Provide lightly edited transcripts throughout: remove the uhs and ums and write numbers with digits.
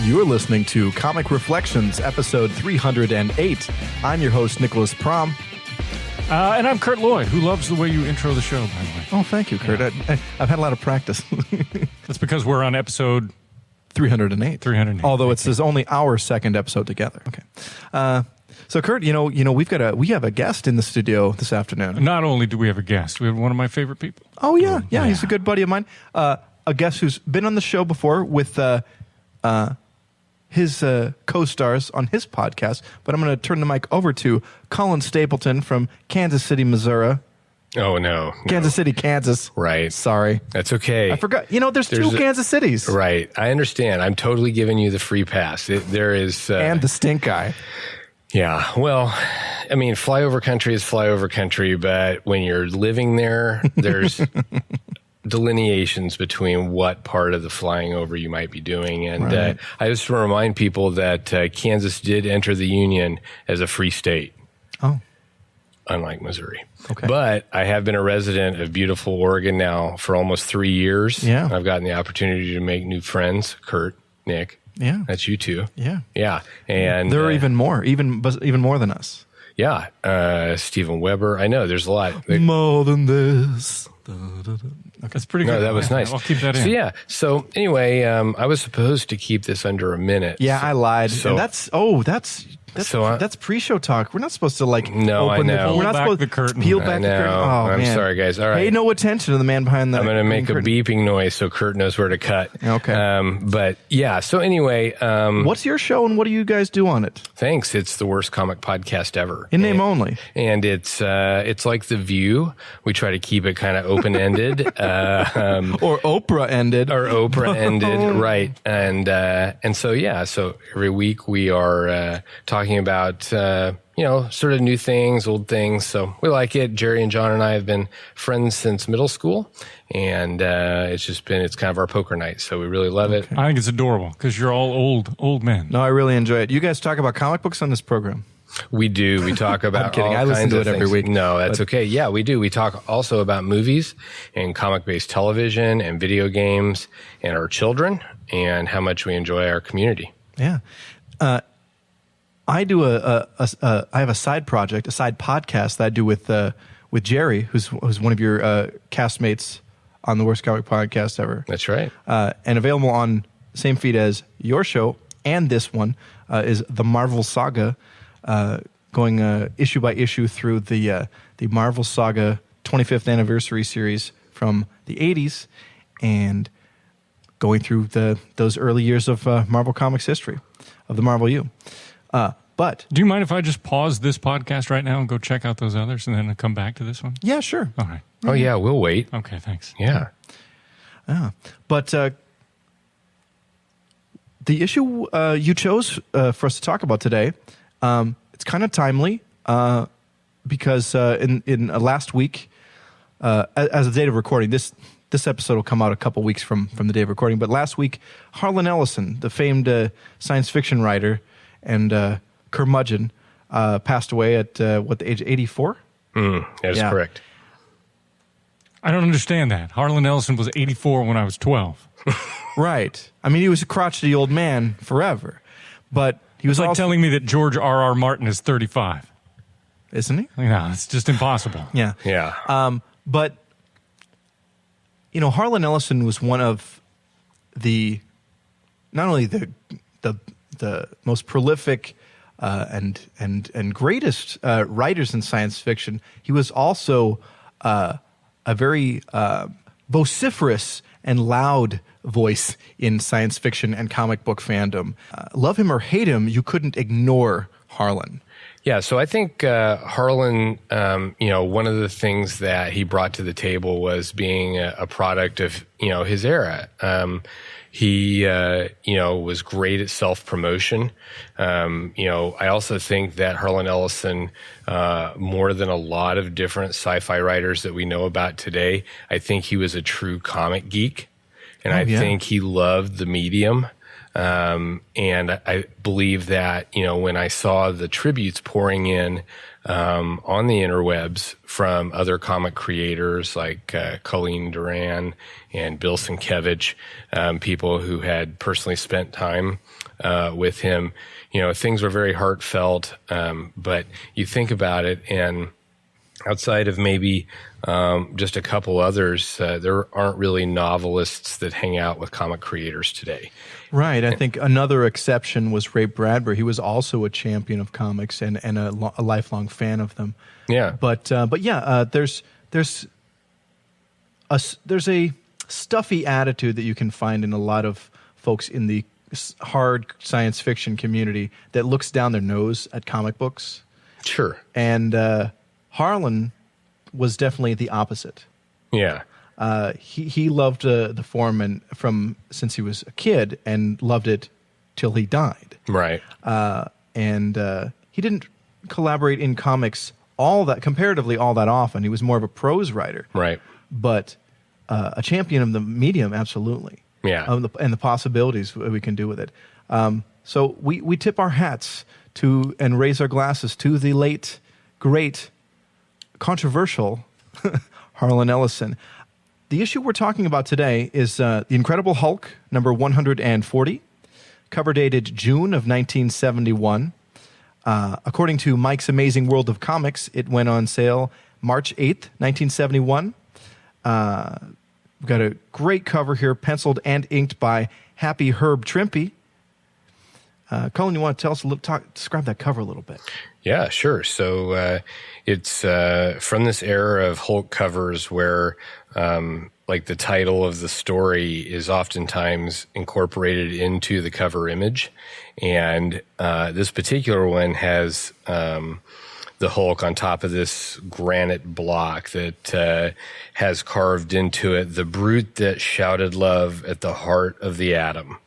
You're listening to Comic Reflections, episode 308. I'm your host, Nicholas Prom. And I'm Kurt Lloyd, who loves the way you intro the show, by the way. Oh, thank you, Kurt. Yeah. I've had a lot of practice. That's because we're on episode 308. 308. Although it's only our second episode together. Okay. So, Kurt, we have a guest in the studio this afternoon. Not only do we have a guest, we have one of my favorite people. Oh, yeah. Yeah, he's a good buddy of mine. A guest who's been on the show before with his co-stars on his podcast. But I'm going to turn the mic over to Colin Stapleton from Kansas City, Missouri. Oh, no. Kansas City, Kansas. Right. Sorry. That's okay. I forgot. There's two Kansas Cities. Right. I understand. I'm totally giving you the free pass. There is... and the stink eye. Yeah. Well, I mean, flyover country is flyover country, but when you're living there, there's delineations between what part of the flying over you might be doing. And right. I just want to remind people that Kansas did enter the Union as a free state. Oh. Unlike Missouri. Okay. But I have been a resident of beautiful Oregon now for almost 3 years. Yeah. I've gotten the opportunity to make new friends. Kurt, Nick. Yeah. That's you too. Yeah. Yeah. And there are even more than us. Yeah. Stephen Weber. I know there's a lot. More than this. Okay. That's pretty good. No, that was nice. I'll keep that in. So, yeah. So, anyway, I was supposed to keep this under a minute. Yeah, I lied. So, and that's pre-show talk. We're not supposed to No, open I know. We're not Pull back supposed the curtain. Peel back the curtain. Oh, I'm man. sorry, guys. All right. Pay no attention to the man behind the. I'm going to make a curtain. beeping noise so Kurt knows where to cut. Okay. But yeah. So anyway, what's your show and what do you guys do on it? Thanks. It's the worst comic podcast ever. In name only. And it's like The View. We try to keep it kind of open-ended. Or Oprah-ended. Or Oprah-ended, right. And so, yeah, so every week we are talking about, sort of new things, old things. So we like it. Jerry and John and I have been friends since middle school. And it's kind of our poker night. So we really love it. I think it's adorable because you're all old men. No, I really enjoy it. You guys talk about comic books on this program? We do. We talk about I'm kidding. all I listen kinds to of it every things. week. No, that's okay. Yeah, we do. We talk also about movies and comic-based television and video games and our children and how much we enjoy our community. Yeah. I do I have a side project, a side podcast that I do with Jerry, who's one of your castmates on the Worst Comic Podcast Ever. That's right. And available on the same feed as your show and this one is the Marvel Saga, going issue by issue through the Marvel Saga 25th anniversary series from the 80s and going through those early years of Marvel Comics history, of the Marvel U. But do you mind if I just pause this podcast right now and go check out those others and then come back to this one? Yeah, sure. All right. Oh, yeah, we'll wait. Okay, thanks. Yeah. But the issue you chose for us to talk about today, it's kind of timely because in last week, as the date of recording, this episode will come out a couple weeks from the day of recording, but last week, Harlan Ellison, the famed science fiction writer and curmudgeon, passed away at the age of 84? That is correct. I don't understand that. Harlan Ellison was 84 when I was 12. Right. I mean, he was a crotchety old man forever, but he was It's like also telling me that George R.R. Martin is 35. Isn't he? No, it's just impossible. Yeah. Yeah. But Harlan Ellison was one of not only the most prolific and greatest writers in science fiction. He was also a very vociferous and loud voice in science fiction and comic book fandom. Love him or hate him, you couldn't ignore Harlan. Yeah, so I think Harlan, one of the things that he brought to the table was being a product of, his era. He, was great at self-promotion. I also think that Harlan Ellison, more than a lot of different sci-fi writers that we know about today, I think he was a true comic geek. And I think he loved the medium. And I believe that, when I saw the tributes pouring in on the interwebs from other comic creators like Colleen Duran and Bill Sienkiewicz, people who had personally spent time with him. Things were very heartfelt, but you think about it, and outside of maybe just a couple others, there aren't really novelists that hang out with comic creators today. Right. I think another exception was Ray Bradbury. He was also a champion of comics and a lifelong fan of them. Yeah. But yeah, there's a stuffy attitude that you can find in a lot of folks in the hard science fiction community that looks down their nose at comic books. Sure. And Harlan was definitely the opposite. Yeah. He loved the form since he was a kid and loved it till he died. Right. And he didn't collaborate in comics comparatively all that often. He was more of a prose writer. Right. But a champion of the medium, absolutely. Yeah. And the possibilities we can do with it. So we tip our hats to and raise our glasses to the late, great, controversial Harlan Ellison. The issue we're talking about today is The Incredible Hulk, number 140, cover dated June of 1971. According to Mike's Amazing World of Comics, it went on sale March 8th, 1971. We've got a great cover here, penciled and inked by Happy Herb Trimpe. Colin, you want to tell us describe that cover a little bit? Yeah, sure. So it's from this era of Hulk covers where like the title of the story is oftentimes incorporated into the cover image. And this particular one has the Hulk on top of this granite block that has carved into it, "The brute that shouted love at the heart of the atom."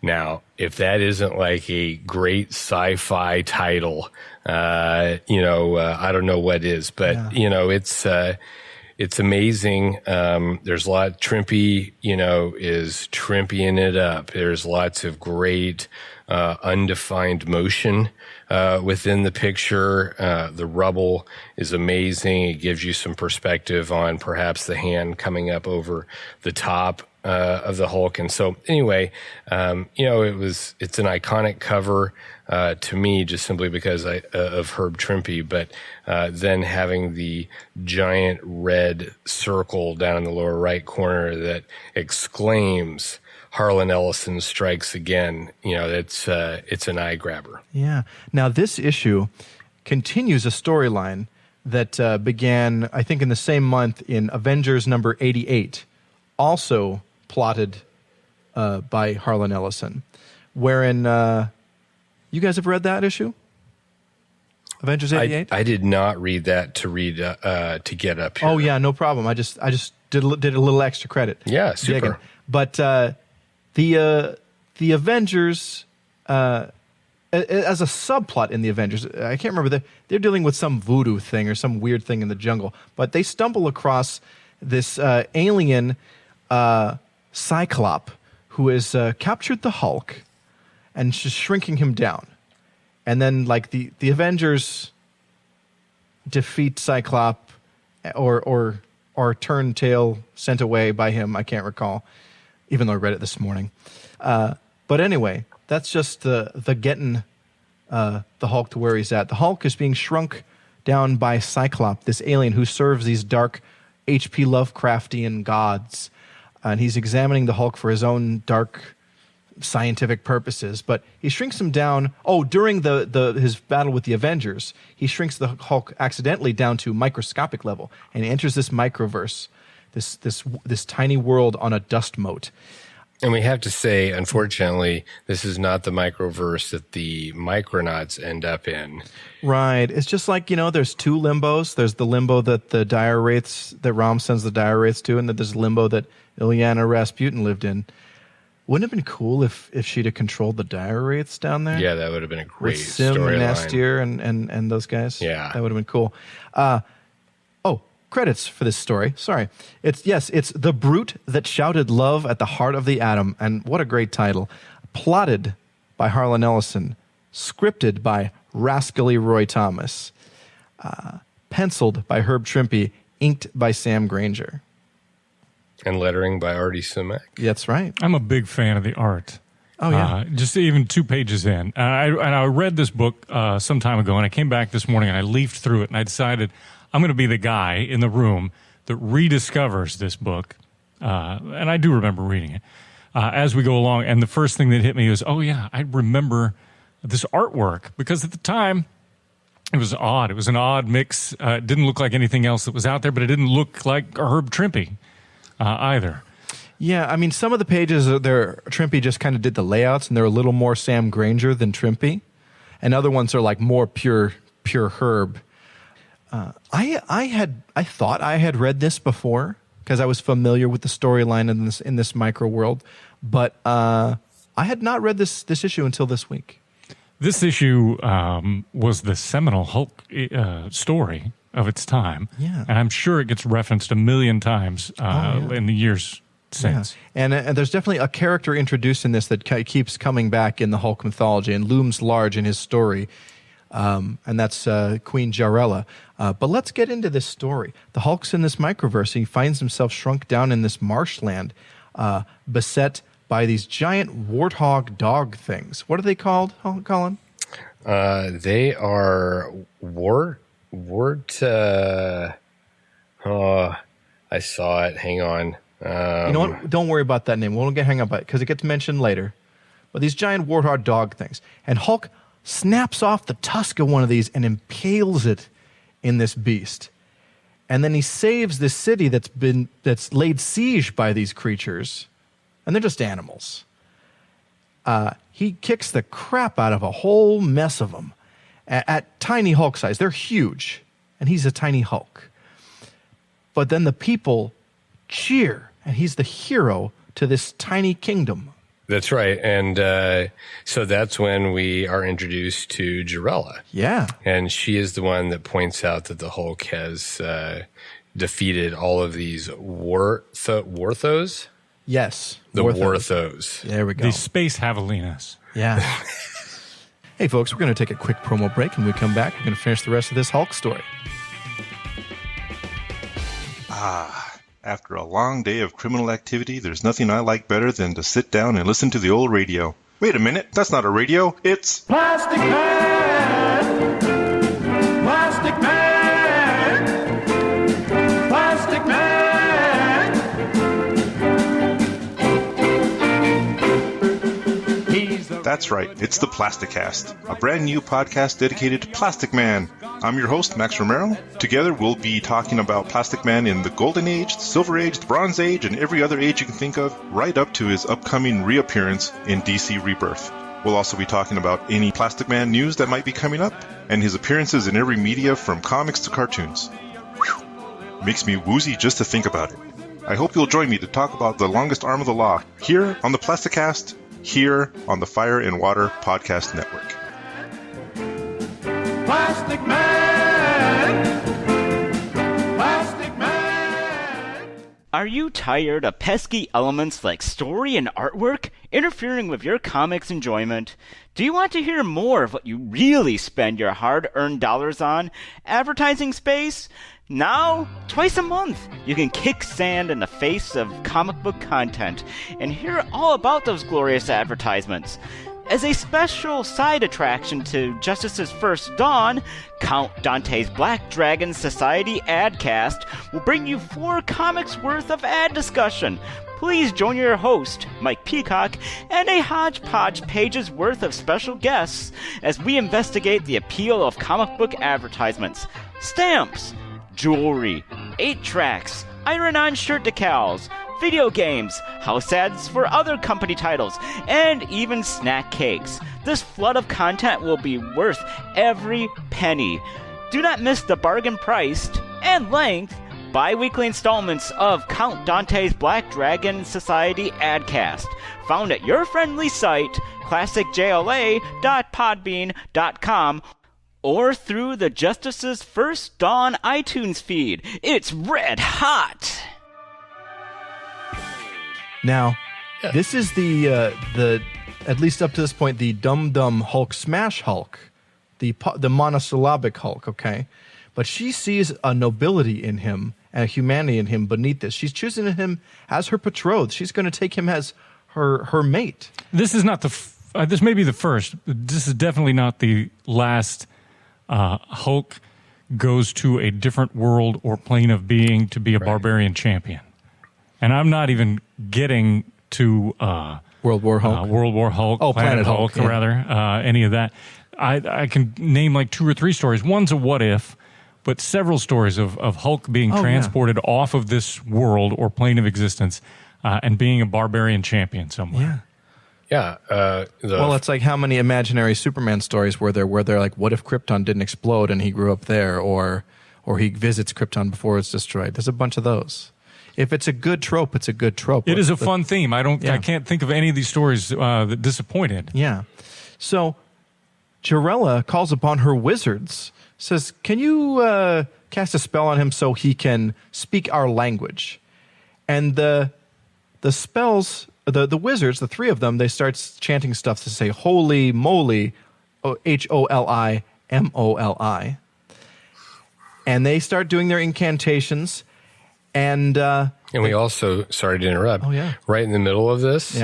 Now, if that isn't like a great sci-fi title, I don't know what is, but it's amazing. There's a lot. Trimpe, is Trimpeing it up. There's lots of great undefined motion within the picture. The rubble is amazing. It gives you some perspective on perhaps the hand coming up over the top of the Hulk. And so anyway, it's an iconic cover to me just simply because of Herb Trimpe, but then having the giant red circle down in the lower right corner that exclaims Harlan Ellison strikes again, it's an eye grabber. Yeah. Now this issue continues a storyline that began, I think, in the same month in Avengers number 88, also plotted by Harlan Ellison, wherein you guys have read that issue? Avengers 88? I did not read that to get up here. Oh yeah, no problem. I just did a little extra credit. Yeah, super. Digging. But the Avengers, as a subplot in the Avengers, I can't remember, they're dealing with some voodoo thing or some weird thing in the jungle, but they stumble across this alien Cyclop who has captured the Hulk and just shrinking him down. And then like the Avengers defeat Cyclop or turn tail sent away by him, I can't recall, even though I read it this morning. But anyway, that's just the getting the Hulk to where he's at. The Hulk is being shrunk down by Cyclop, this alien who serves these dark H.P. Lovecraftian gods. And he's examining the Hulk for his own dark scientific purposes. But he shrinks him down. Oh, during his battle with the Avengers, he shrinks the Hulk accidentally down to microscopic level. And he enters this microverse, this tiny world on a dust mote. And we have to say, unfortunately, this is not the microverse that the Micronauts end up in. Right. It's just like, there's two limbos. There's the limbo that the dire wraiths, that Rom sends the dire wraiths to, and then there's limbo that Illyana Rasputin lived in. Wouldn't it have been cool if she'd have controlled the dire wraiths down there? Yeah, that would have been a great With Sim and storyline. Astier and those guys? Yeah. That would have been cool. Credits for this story. Sorry. It's The Brute That Shouted Love at the Heart of the Atom. And what a great title. Plotted by Harlan Ellison. Scripted by rascally Roy Thomas. penciled by Herb Trimpe, inked by Sam Granger. And lettering by Artie Simek. That's right. I'm a big fan of the art. Oh, yeah. Just even 2 pages in. I read this book some time ago, and I came back this morning, and I leafed through it, and I decided I'm going to be the guy in the room that rediscovers this book. And I do remember reading it as we go along. And the first thing that hit me was, oh, yeah, I remember this artwork. Because at the time, it was odd. It was an odd mix. It didn't look like anything else that was out there, but it didn't look like Herb Trimpe either. Yeah, I mean, some of the pages, Trimpe just kind of did the layouts, and they're a little more Sam Granger than Trimpe. And other ones are like more pure Herb. I thought I had read this before because I was familiar with the storyline in this micro world, but I had not read this issue until this week. This issue was the seminal Hulk story of its time. Yeah. And I'm sure it gets referenced a million times in the years since. Yeah. And there's definitely a character introduced in this that keeps coming back in the Hulk mythology and looms large in his story, and that's Queen Jarella. But let's get into this story. The Hulk's in this microverse. He finds himself shrunk down in this marshland, beset by these giant warthog dog things. What are they called, Colin? They are I saw it. Hang on. You know what? Don't worry about that name. We won't get hung up on it because it gets mentioned later. But these giant warthog dog things. And Hulk snaps off the tusk of one of these and impales it in this beast. And then he saves this city that's laid siege by these creatures. And they're just animals. He kicks the crap out of a whole mess of them at tiny Hulk size. They're huge. And he's a tiny Hulk. But then the people cheer. And he's the hero to this tiny kingdom. That's right. And so that's when we are introduced to Jarella. Yeah. And she is the one that points out that the Hulk has defeated all of these Warthos. Yes. The Warthos. There we go. The space javelinas. Yeah. Hey, folks, we're going to take a quick promo break. And when we come back, we're going to finish the rest of this Hulk story. After a long day of criminal activity, there's nothing I like better than to sit down and listen to the old radio. Wait a minute, that's not a radio, it's... Plastic Man! Plastic Man! Plastic Man! That's right, it's the Plasticast, a brand new podcast dedicated to Plastic Man. I'm your host, Max Romero. Together, we'll be talking about Plastic Man in the Golden Age, the Silver Age, the Bronze Age, and every other age you can think of, right up to his upcoming reappearance in DC Rebirth. We'll also be talking about any Plastic Man news that might be coming up, and his appearances in every media from comics to cartoons. Whew. Makes me woozy just to think about it. I hope you'll join me to talk about the longest arm of the law, here on the Plasticast, here on the Fire and Water Podcast Network. Plastic Man! Plastic Man! Are you tired of pesky elements like story and artwork interfering with your comics enjoyment? Do you want to hear more of what you really spend your hard-earned dollars on? Advertising space? Now, twice a month, you can kick sand in the face of comic book content and hear all about those glorious advertisements. As a special side attraction to Justice's First Dawn, Count Dante's Black Dragon Society Adcast will bring you 4 comics worth of ad discussion. Please join your host, Mike Peacock, and a hodgepodge pages worth of special guests as we investigate the appeal of comic book advertisements, stamps, jewelry, 8-tracks, iron-on shirt decals, video games, house ads for other company titles, and even snack cakes. This flood of content will be worth every penny. Do not miss the bargain-priced and length bi-weekly installments of Count Dante's Black Dragon Society Adcast, found at your friendly site, classicjla.podbean.com, or through the Justice's First Dawn iTunes feed. It's red hot! Now, this is the at least up to this point, the Dum Dum Hulk Smash Hulk, the monosyllabic Hulk, okay? But but she sees a nobility in him and a humanity in him beneath this. She's choosing him as her betrothed. She's going to take him as her mate. This is not this may be the first. This is definitely not the last. Hulk goes to a different world or plane of being to be a barbarian champion. And I'm not even getting to World War Hulk. Oh, Planet Hulk, yeah. rather, any of that. I can name like 2 or 3 stories. One's a what if, but several stories of Hulk being transported off of this world or plane of existence and being a barbarian champion somewhere. Yeah. Yeah. Well, it's like how many imaginary Superman stories were there where they're like, what if Krypton didn't explode and he grew up there, or he visits Krypton before it's destroyed? There's a bunch of those. If it's a good trope, it's a good trope. It is a fun theme. I can't think of any of these stories that disappointed. Yeah. So Jarella calls upon her wizards, says, can you cast a spell on him so he can speak our language? And the spells, the wizards, the 3 of them, they start chanting stuff to say, holy moly, HOLIMOLI. And they start doing their incantations. And we also, sorry to interrupt, right in the middle of this,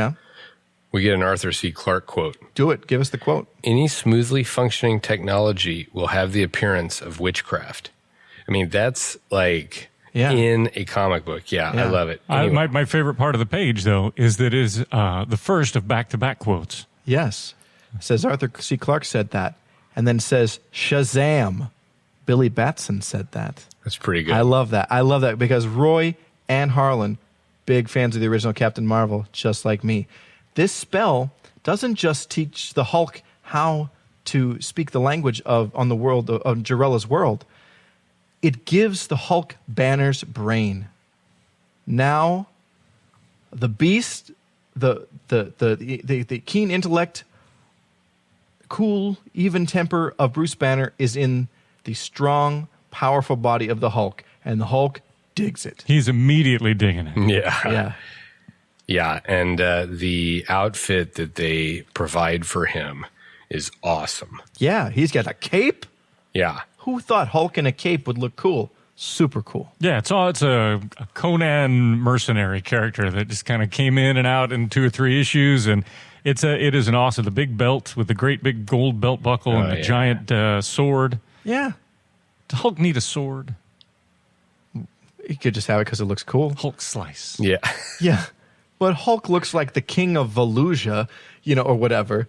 we get an Arthur C. Clarke quote. Do it. Give us the quote. Any smoothly functioning technology will have the appearance of witchcraft. I mean, that's like in a comic book. Yeah, I love it. Anyway. My favorite part of the page, though, is that it is the first of back-to-back quotes. Yes. Says Arthur C. Clarke said that. And then says, Shazam. Billy Batson said that. That's pretty good. I love that. I love that because Roy and Harlan, big fans of the original Captain Marvel, just like me. This spell doesn't just teach the Hulk how to speak the language on the world of Jarella's world. It gives the Hulk Banner's brain. Now, the beast, the keen intellect, cool, even temper of Bruce Banner is in the strong, powerful body of the Hulk, and the Hulk digs it. He's immediately digging it. Yeah. Yeah, and the outfit that they provide for him is awesome. Yeah, he's got a cape. Yeah. Who thought Hulk in a cape would look cool? Super cool. Yeah, it's a Conan mercenary character that just kind of came in and out in 2 or 3 issues, and it is an awesome, the big belt with the great big gold belt buckle and the giant sword. Yeah. Does Hulk need a sword? He could just have it because it looks cool. Hulk slice. Yeah. Yeah. But Hulk looks like the king of Volusia, or whatever.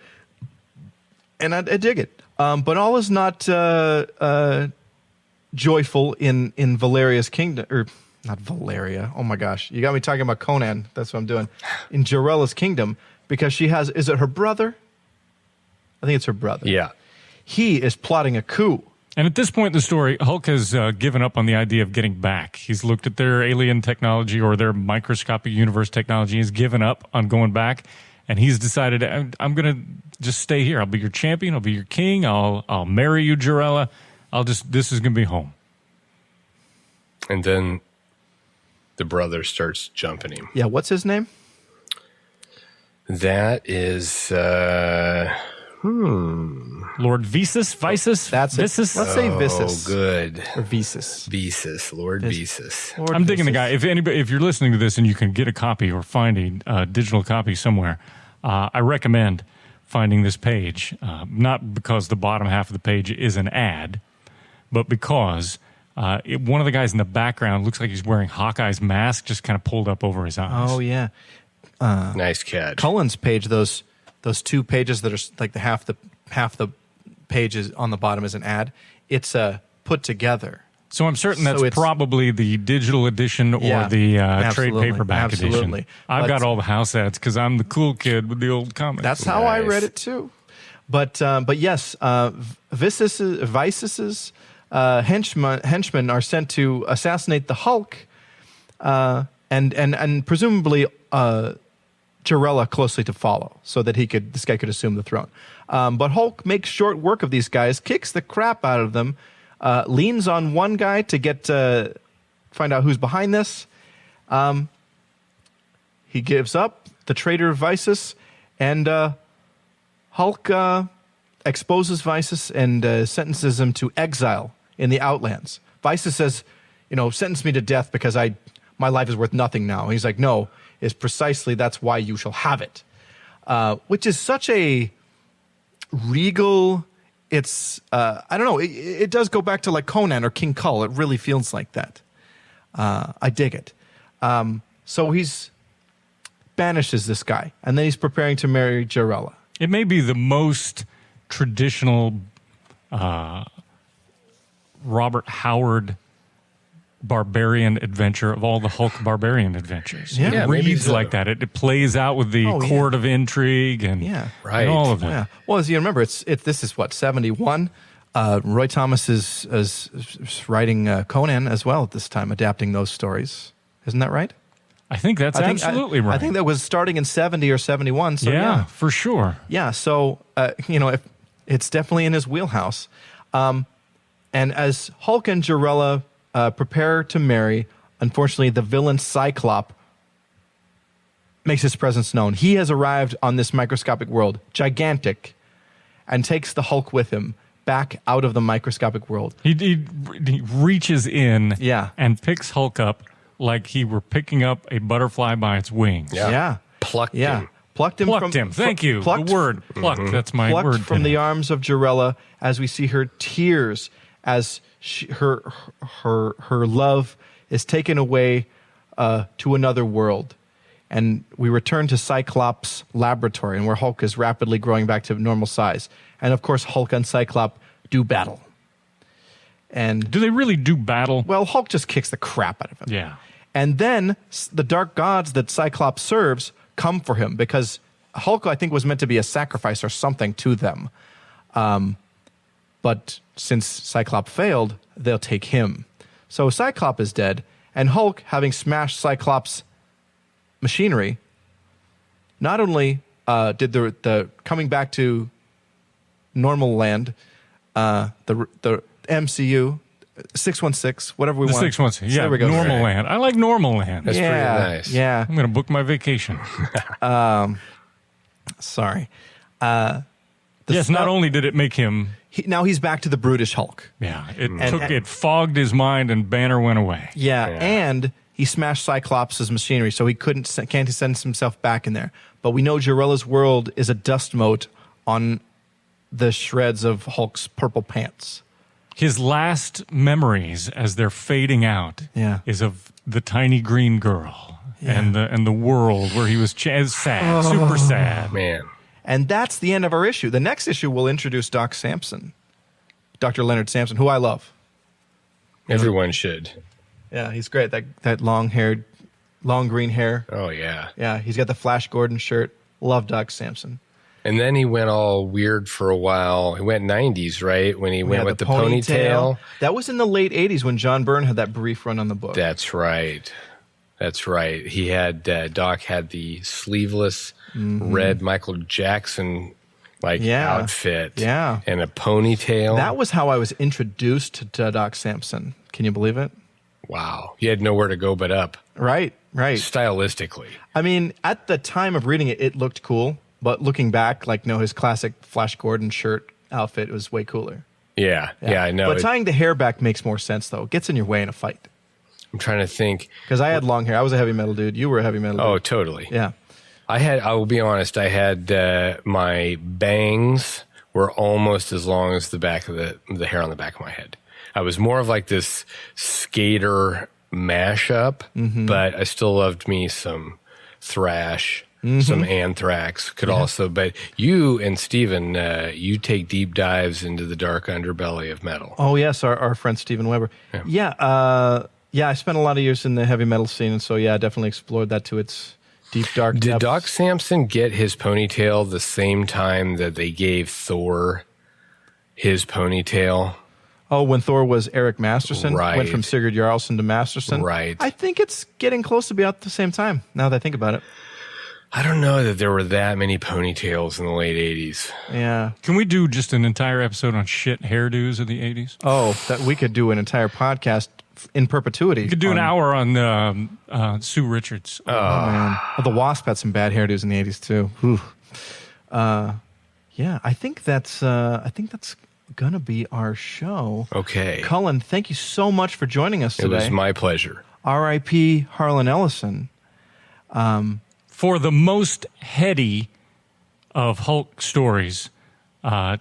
And I dig it. But all is not joyful in Valeria's kingdom. Or not Valeria. Oh, my gosh. You got me talking about Conan. That's what I'm doing. In Jarella's kingdom. Because she has, is it her brother? I think it's her brother. Yeah. He is plotting a coup. And at this point in the story, Hulk has given up on the idea of getting back. He's looked at their alien technology or their microscopic universe technology. He's given up on going back, and he's decided, I'm going to just stay here. I'll be your champion. I'll be your king. I'll marry you, Jarella. This is going to be home. And then the brother starts jumping him. Yeah, what's his name? That is... Lord Visus? That's it. Visus? Let's say Visus. Oh, good. Or Visus. Visus. Lord Visus. Lord I'm digging the Visus. guy. If you're listening to this and you can get a copy or find a digital copy somewhere, I recommend finding this page. Not because the bottom half of the page is an ad, but because one of the guys in the background looks like he's wearing Hawkeye's mask, just kind of pulled up over his eyes. Oh, yeah. Nice catch. Cullen's page, those 2 pages that are like half the pages on the bottom is an ad. It's put together. So I'm certain that's So it's- probably the digital edition or Yeah, the trade absolutely, paperback absolutely. edition. I've got all the house ads because I'm the cool kid with the old comics. That's how I Nice. read it too. But yes, Visus's henchmen are sent to assassinate the Hulk, and presumably Jarella closely to follow, so that this guy could assume the throne. But Hulk makes short work of these guys, kicks the crap out of them, leans on one guy to find out who's behind this. He gives up, the traitor Visus, and Hulk exposes Visus and sentences him to exile in the Outlands. Vices says, sentence me to death because my life is worth nothing now. And he's like, no, it's precisely that's why you shall have it. Which is such a regal, it's, I don't know, it does go back to like Conan or King Kull. It really feels like that. I dig it. So he's banishes this guy, and then he's preparing to marry Jarella. It may be the most traditional Robert Howard barbarian adventure of all the Hulk barbarian adventures. Yeah, it maybe reads so. like that. It plays out with the court of intrigue and, Right. and all of that. Yeah. Well, as you remember, this is what, 71? Roy Thomas is writing Conan as well at this time, adapting those stories. Isn't that right? I think that's absolutely right. I think that was starting in 70 or 71. So yeah. For sure. Yeah, so, it's definitely in his wheelhouse. And as Hulk and Jarella prepare to marry, unfortunately, the villain Cyclops makes his presence known. He has arrived on this microscopic world, gigantic, and takes the Hulk with him back out of the microscopic world. He reaches in Yeah. and picks Hulk up like he were picking up a butterfly by its wings. Yeah. Plucked Yeah. him. Plucked him Plucked him. Thank you. Plucked, The word plucked. That's my plucked word. from today. the arms of Jarella as we see her tears as her love is taken away to another world. And we return to Cyclops' laboratory, and where Hulk is rapidly growing back to normal size. And of course, Hulk and Cyclops do battle. And Do they really do battle? well, Hulk just kicks the crap out of him. Yeah. And then the dark gods that Cyclops serves come for him because Hulk, I think, was meant to be a sacrifice or something to them. But since Cyclops failed, they'll take him. So Cyclops is dead, and Hulk, having smashed Cyclops' machinery, not only did the coming back to normal land, the MCU, 616, whatever we The want. 616. Yeah, There we go. normal land. I like normal land. That's pretty Yeah, nice. yeah. I'm going to book my vacation. Sorry. Yes, not only did it make him, Now he's back to the brutish Hulk. it fogged his mind and Banner went away. Yeah, and he smashed Cyclops' machinery, so he can't send himself back in there. But we know Jarella's world is a dust mote on the shreds of Hulk's purple pants. His last memories as they're fading out Yeah. is of the tiny green girl and the world where he was sad, super sad. Man. And that's the end of our issue. The next issue will introduce Doc Samson, Dr. Leonard Samson, who I love. Everyone should. Yeah, he's great. That long-haired, long green hair. Oh, yeah. Yeah, he's got the Flash Gordon shirt. Love Doc Samson. And then he went all weird for a while. He went 90s, right? When he went with the ponytail. That was in the late 80s when John Byrne had that brief run on the book. That's right. That's right. He had, Doc had the sleeveless red Michael Jackson outfit. Yeah. And a ponytail. That was how I was introduced to Doc Samson. Can you believe it? Wow. You had nowhere to go but up. Right. Stylistically. I mean, at the time of reading it, it looked cool. But looking back, his classic Flash Gordon shirt outfit was way cooler. Yeah, I know. But tying the hair back makes more sense, though. It gets in your way in a fight. I'm trying to think. Because I had long hair. I was a heavy metal dude. You were a heavy metal dude. Oh, totally. Yeah. I will be honest, I had my bangs were almost as long as the back of the hair on the back of my head. I was more of like this skater mashup, but I still loved me some thrash, some Anthrax but you and Steven, you take deep dives into the dark underbelly of metal. Oh, yes, our friend Steven Weber. Yeah, I spent a lot of years in the heavy metal scene, and so, I definitely explored that to its deep, dark depths. Did Doc Samson get his ponytail the same time that they gave Thor his ponytail? Oh, when Thor was Eric Masterson? Right. Went from Sigurd Jarlsson to Masterson? Right. I think it's getting close to be out at the same time, now that I think about it. I don't know that there were that many ponytails in the late 80s. Yeah. Can we do just an entire episode on shit hairdos of the 80s? Oh, that we could do an entire podcast in perpetuity. We could do an hour on Sue Richards. Oh, man. Well, the Wasp had some bad hairdos in the 80s, too. Whew. I think that's going to be our show. Okay. Colin, thank you so much for joining us today. It was my pleasure. R.I.P. Harlan Ellison. For the most heady of Hulk stories to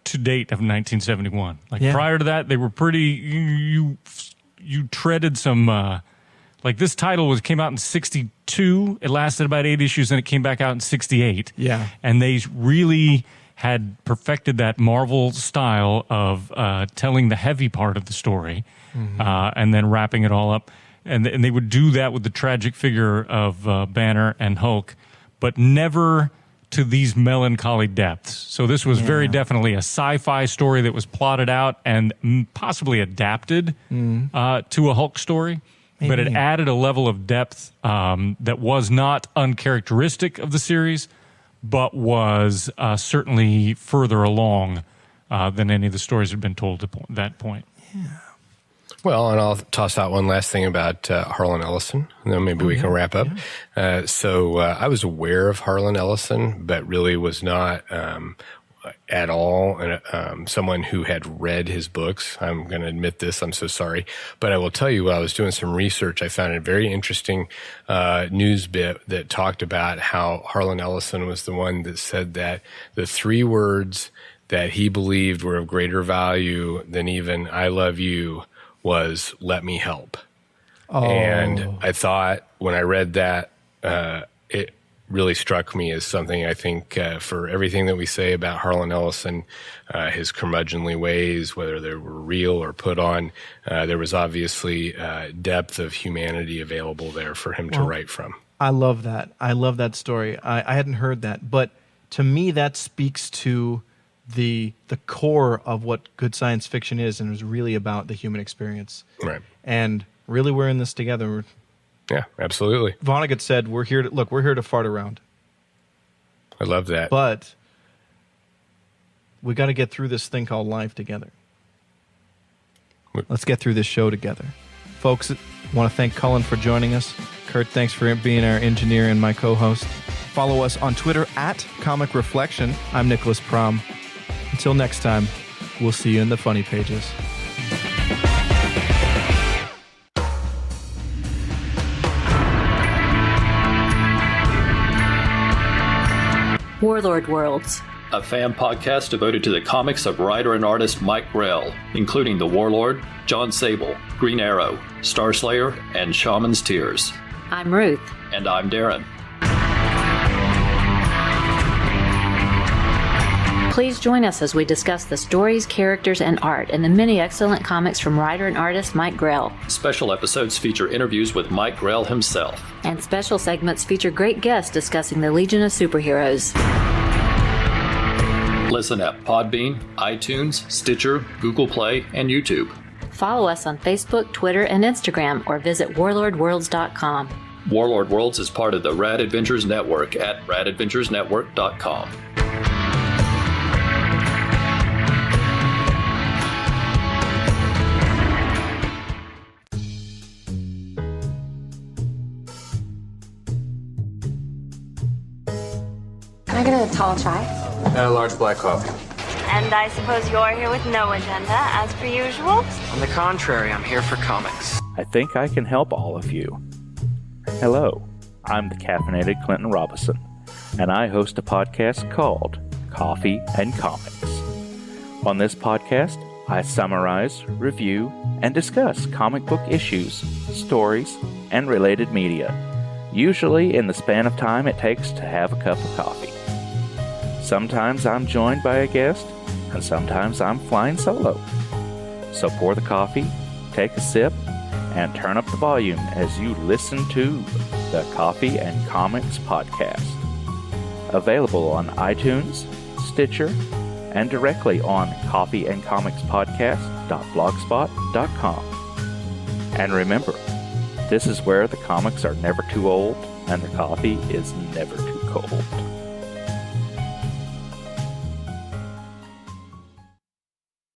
date of 1971. Prior to that, they were pretty. You treaded some. Like this title came out in 62. It lasted about 8 issues, and it came back out in 68. Yeah, and they really had perfected that Marvel style of telling the heavy part of the story, and then wrapping it all up. And they would do that with the tragic figure of Banner and Hulk, but never to these melancholy depths. So this was very definitely a sci-fi story that was plotted out and possibly adapted to a Hulk story. Maybe. But it added a level of depth that was not uncharacteristic of the series, but was certainly further along than any of the stories had been told at that point. Yeah. Well, and I'll toss out one last thing about Harlan Ellison, and then maybe we can wrap up. Yeah. So I was aware of Harlan Ellison, but really was not at all someone who had read his books. I'm going to admit this. I'm so sorry. But I will tell you, while I was doing some research, I found a very interesting news bit that talked about how Harlan Ellison was the one that said that the 3 words that he believed were of greater value than even I love you was "let me help." Oh. And I thought when I read that, it really struck me as something I think for everything that we say about Harlan Ellison, his curmudgeonly ways, whether they were real or put on, there was obviously depth of humanity available there for him to write from. I love that. I love that story. I hadn't heard that, but to me that speaks to the core of what good science fiction is, and it was really about the human experience. Right. And really we're in this together. Yeah, absolutely. Vonnegut said, we're here to fart around. I love that. But we got to get through this thing called life together. Let's get through this show together. Folks, I want to thank Colin for joining us. Kurt, thanks for being our engineer and my co-host. Follow us on Twitter at Comic Reflection. I'm Nicholas Prom. Until next time, we'll see you in the funny pages. Warlord Worlds, a fan podcast devoted to the comics of writer and artist Mike Grell, including The Warlord, John Sable, Green Arrow, Starslayer, and Shaman's Tears. I'm Ruth. And I'm Darren. Please join us as we discuss the stories, characters, and art in the many excellent comics from writer and artist Mike Grell. Special episodes feature interviews with Mike Grell himself. And special segments feature great guests discussing the Legion of Superheroes. Listen at Podbean, iTunes, Stitcher, Google Play, and YouTube. Follow us on Facebook, Twitter, and Instagram, or visit warlordworlds.com. Warlord Worlds is part of the Rad Adventures Network at radadventuresnetwork.com. Can I get a tall chai? And a large black coffee. And I suppose you're here with no agenda, as per usual? On the contrary, I'm here for comics. I think I can help all of you. Hello, I'm the caffeinated Clinton Robinson, and I host a podcast called Coffee and Comics. On this podcast, I summarize, review, and discuss comic book issues, stories, and related media, usually in the span of time it takes to have a cup of coffee. Sometimes I'm joined by a guest, and sometimes I'm flying solo. So pour the coffee, take a sip, and turn up the volume as you listen to the Coffee and Comics Podcast. Available on iTunes, Stitcher, and directly on coffeeandcomicspodcast.blogspot.com. And remember, this is where the comics are never too old and the coffee is never too cold.